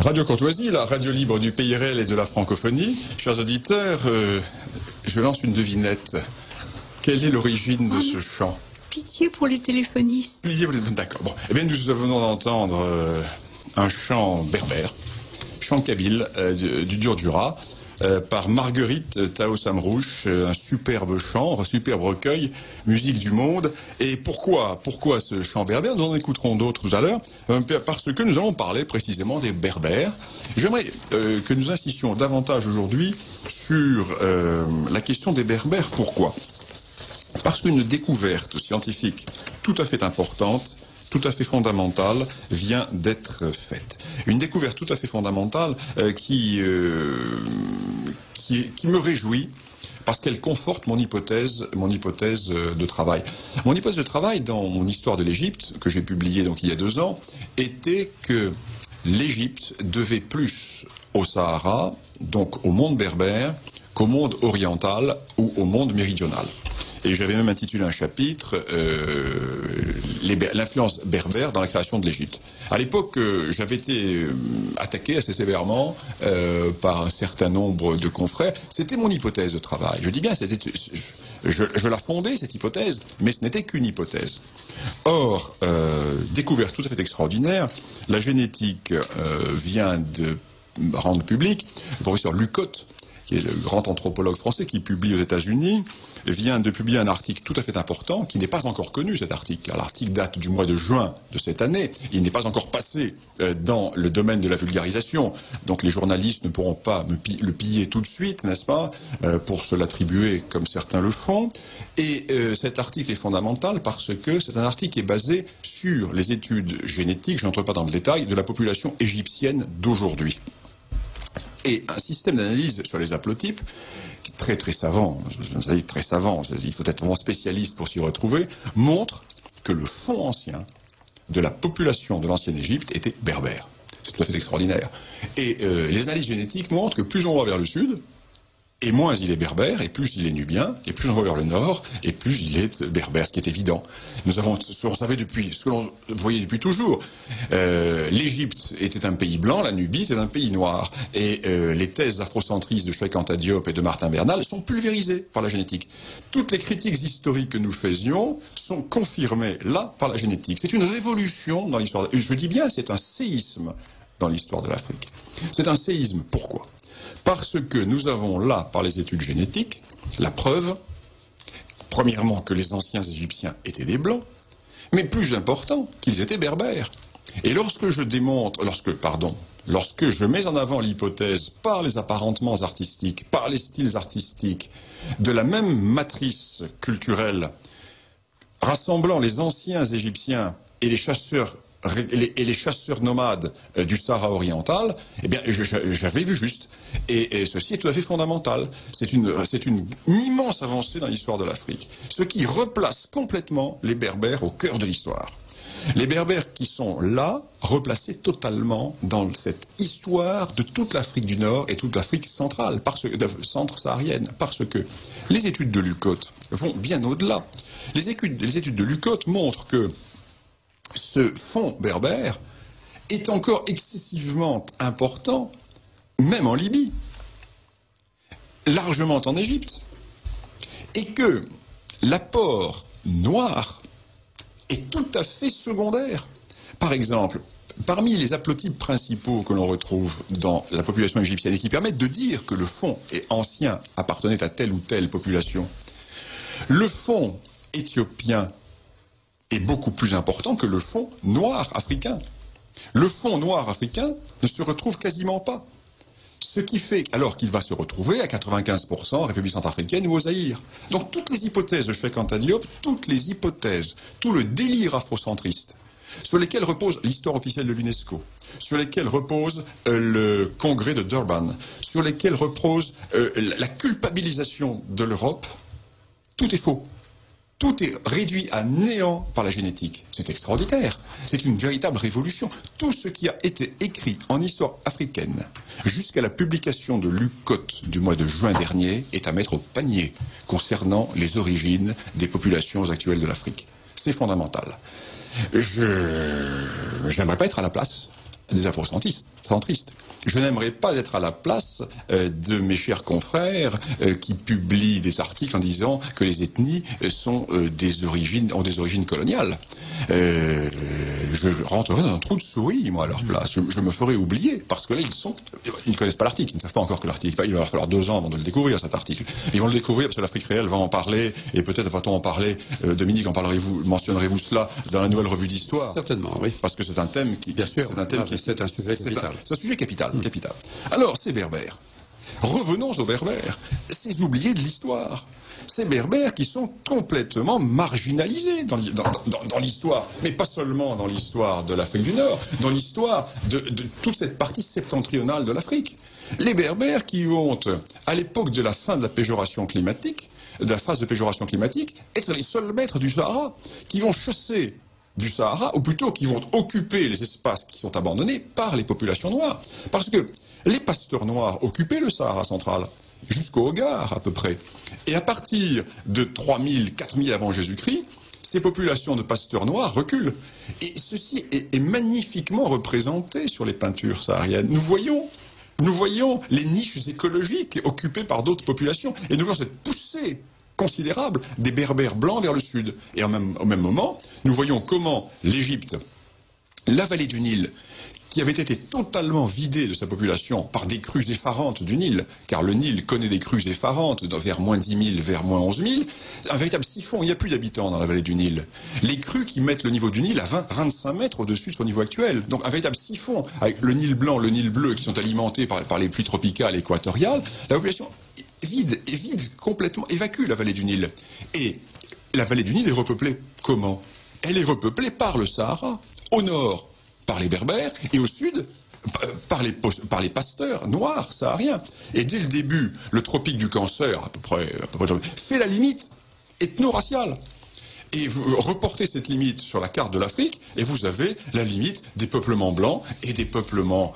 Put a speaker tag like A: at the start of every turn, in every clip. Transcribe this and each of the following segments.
A: Radio Courtoisie, la radio libre du pays réel et de la francophonie. Chers auditeurs, je lance une devinette. Quelle est l'origine de ce chant?
B: Pitié pour les téléphonistes.
A: D'accord. Bon. Eh bien, nous venons d'entendre un chant berbère, chant kabyle du Dur-Jura, par Marguerite Tao Samrouche, un superbe chant, un superbe recueil, musique du monde. Et pourquoi ce chant berbère? Nous en écouterons d'autres tout à l'heure, parce que nous allons parler précisément des berbères. J'aimerais que nous insistions davantage aujourd'hui sur la question des berbères. Pourquoi? Parce qu'une découverte scientifique tout à fait importante, tout à fait fondamentale, vient d'être faite. Une découverte tout à fait fondamentale qui me réjouit parce qu'elle conforte mon hypothèse de travail. Mon hypothèse de travail dans mon histoire de l'Égypte, que j'ai publiée donc il y a 2 ans, était que l'Égypte devait plus au Sahara, donc au monde berbère, qu'au monde oriental ou au monde méridional. Et j'avais même intitulé un chapitre l'influence berbère dans la création de l'Égypte. À l'époque, j'avais été attaqué assez sévèrement par un certain nombre de confrères. C'était mon hypothèse de travail. Je dis bien, je la fondais, cette hypothèse, mais ce n'était qu'une hypothèse. Or, découverte tout à fait extraordinaire, la génétique vient de rendre public, le professeur Lucotte, qui est le grand anthropologue français qui publie aux États-Unis, vient de publier un article tout à fait important, qui n'est pas encore connu, cet article. L'article date du mois de juin de cette année. Il n'est pas encore passé dans le domaine de la vulgarisation. Donc les journalistes ne pourront pas le piller tout de suite, n'est-ce pas, pour se l'attribuer comme certains le font. Et cet article est fondamental parce que c'est un article qui est basé sur les études génétiques, je n'entre pas dans le détail, de la population égyptienne d'aujourd'hui. Et un système d'analyse sur les haplotypes, qui est très savant, très savant, il faut être vraiment spécialiste pour s'y retrouver, montre que le fond ancien de la population de l'ancienne Égypte était berbère. C'est tout à fait extraordinaire. Et les analyses génétiques montrent que plus on va vers le sud, et moins il est berbère, et plus il est nubien, et plus on va vers le nord, et plus il est berbère, ce qui est évident. On savait depuis, ce que l'on voyait depuis toujours, l'Égypte était un pays blanc, la Nubie était un pays noir, et les thèses afrocentristes de Cheikh Anta Diop et de Martin Bernal sont pulvérisées par la génétique. Toutes les critiques historiques que nous faisions sont confirmées là par la génétique. C'est une révolution dans l'histoire. Je dis bien, c'est un séisme dans l'histoire de l'Afrique. C'est un séisme. Pourquoi ? Parce que nous avons là, par les études génétiques, la preuve, premièrement, que les anciens Égyptiens étaient des Blancs, mais plus important, qu'ils étaient berbères. Et lorsque je mets en avant l'hypothèse par les apparentements artistiques, par les styles artistiques, de la même matrice culturelle, rassemblant les anciens Égyptiens et les chasseurs nomades du Sahara oriental, eh bien, j'avais vu juste. Et ceci est tout à fait fondamental. C'est une immense avancée dans l'histoire de l'Afrique. Ce qui replace complètement les Berbères au cœur de l'histoire. Les Berbères qui sont là, replacés totalement dans cette histoire de toute l'Afrique du Nord et toute l'Afrique centrale, centre-saharienne, parce que les études de Lucotte vont bien au-delà. Les études de Lucotte montrent que ce fond berbère est encore excessivement important, même en Libye, largement en Égypte, et que l'apport noir est tout à fait secondaire. Par exemple, parmi les haplotypes principaux que l'on retrouve dans la population égyptienne et qui permettent de dire que le fond est ancien, appartenait à telle ou telle population, le fond éthiopien est beaucoup plus important que le fond noir africain. Le fond noir africain ne se retrouve quasiment pas. Ce qui fait alors qu'il va se retrouver à 95% en République centrafricaine ou au Zaïre. Donc toutes les hypothèses de Cheikh Anta Diop, toutes les hypothèses, tout le délire afrocentriste, sur lesquels repose l'histoire officielle de l'UNESCO, sur lesquels repose le congrès de Durban, sur lesquels repose la culpabilisation de l'Europe, tout est faux. Tout est réduit à néant par la génétique. C'est extraordinaire. C'est une véritable révolution. Tout ce qui a été écrit en histoire africaine jusqu'à la publication de Lucotte du mois de juin dernier est à mettre au panier concernant les origines des populations actuelles de l'Afrique. C'est fondamental. Je n'aimerais pas être à la place des afrocentristes. Je n'aimerais pas être à la place de mes chers confrères qui publient des articles en disant que les ethnies ont des origines coloniales. Je rentrerai dans un trou de souris, moi, à leur place. Je me ferai oublier, parce que là, ils ne connaissent pas l'article, ils ne savent pas encore que l'article, il va leur falloir 2 ans avant de le découvrir, cet article. Ils vont le découvrir parce que l'Afrique réelle va en parler, et peut-être va-t-on en parler, Dominique, mentionnerez-vous cela dans la nouvelle revue d'histoire?
C: Certainement, oui.
A: Parce que c'est un thème qui...
C: Bien sûr, c'est un sujet capital.
A: C'est un sujet capital. Alors, ces Berbères. Revenons aux Berbères, ces oubliés de l'histoire. Ces Berbères qui sont complètement marginalisés dans l'histoire, mais pas seulement dans l'histoire de l'Afrique du Nord, dans l'histoire de toute cette partie septentrionale de l'Afrique. Les Berbères qui vont, à l'époque de la fin de la péjoration climatique, de la phase de péjoration climatique, être les seuls maîtres du Sahara, qui vont chasser du Sahara, ou plutôt qui vont occuper les espaces qui sont abandonnés par les populations noires. Parce que les pasteurs noirs occupaient le Sahara central, jusqu'au Hogar à peu près. Et à partir de 3000, 4000 avant Jésus-Christ, ces populations de pasteurs noirs reculent. Et ceci est magnifiquement représenté sur les peintures sahariennes. Nous voyons les niches écologiques occupées par d'autres populations, et nous voyons cette poussée considérable des Berbères blancs vers le sud. Et au même moment, nous voyons comment l'Égypte, la vallée du Nil, qui avait été totalement vidée de sa population par des crues effarantes du Nil, car le Nil connaît des crues effarantes vers moins 10 000, vers moins 11 000, un véritable siphon, il n'y a plus d'habitants dans la vallée du Nil. Les crues qui mettent le niveau du Nil à 25 mètres au-dessus de son niveau actuel. Donc un véritable siphon, avec le Nil blanc, le Nil bleu, qui sont alimentés par les pluies tropicales et équatoriales, la population vide complètement, évacue la vallée du Nil. Et la vallée du Nil est repeuplée comment? Elle est repeuplée par le Sahara, au nord par les Berbères, et au sud par les pasteurs noirs sahariens. Et dès le début, le tropique du Cancer, à peu près fait la limite ethno-raciale. Et vous reportez cette limite sur la carte de l'Afrique, et vous avez la limite des peuplements blancs et des peuplements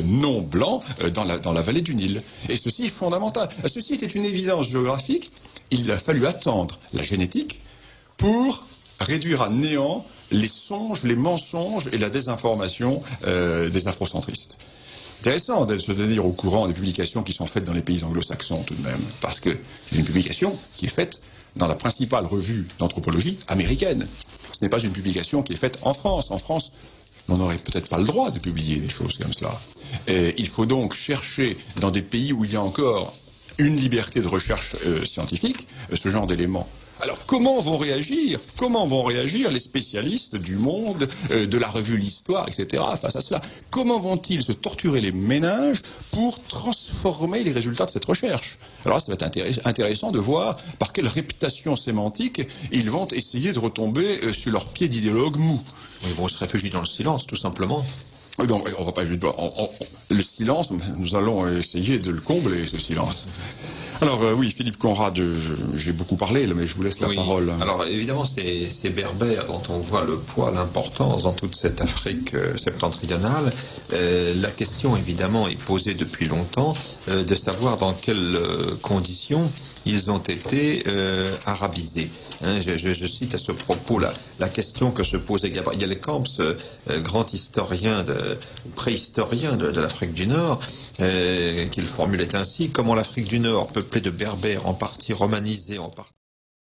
A: non blancs dans la vallée du Nil. Et ceci est fondamental. Ceci était une évidence géographique. Il a fallu attendre la génétique pour réduire à néant les songes, les mensonges et la désinformation des afrocentristes. Intéressant de se tenir au courant des publications qui sont faites dans les pays anglo-saxons tout de même, parce que c'est une publication qui est faite dans la principale revue d'anthropologie américaine. Ce n'est pas une publication qui est faite en France. En France, on n'aurait peut-être pas le droit de publier des choses comme cela. Et il faut donc chercher dans des pays où il y a encore une liberté de recherche scientifique, ce genre d'éléments. Alors comment vont réagir les spécialistes du Monde, de la revue L'Histoire, etc. face à cela? Comment vont-ils se torturer les méninges pour transformer les résultats de cette recherche? Alors là, ça va être intéressant de voir par quelle réputation sémantique ils vont essayer de retomber sur leur pied d'idéologue mou.
D: Ils vont se réfugier dans le silence, tout simplement.
A: Donc, on va pas le silence, nous allons essayer de le combler, ce silence. Alors oui, Philippe Conrad, j'ai beaucoup parlé, mais je vous laisse la parole.
D: Alors évidemment, ces Berbères dont on voit le poids, l'importance dans toute cette Afrique septentrionale, la question évidemment est posée depuis longtemps de savoir dans quelles conditions ils ont été arabisés. Hein, je cite à ce propos la question que se posait Gabriel Camps, grand historien, préhistorien de l'Afrique du Nord, qu'il formulait ainsi: comment l'Afrique du Nord, peuplée de Berbères en partie romanisés, en partie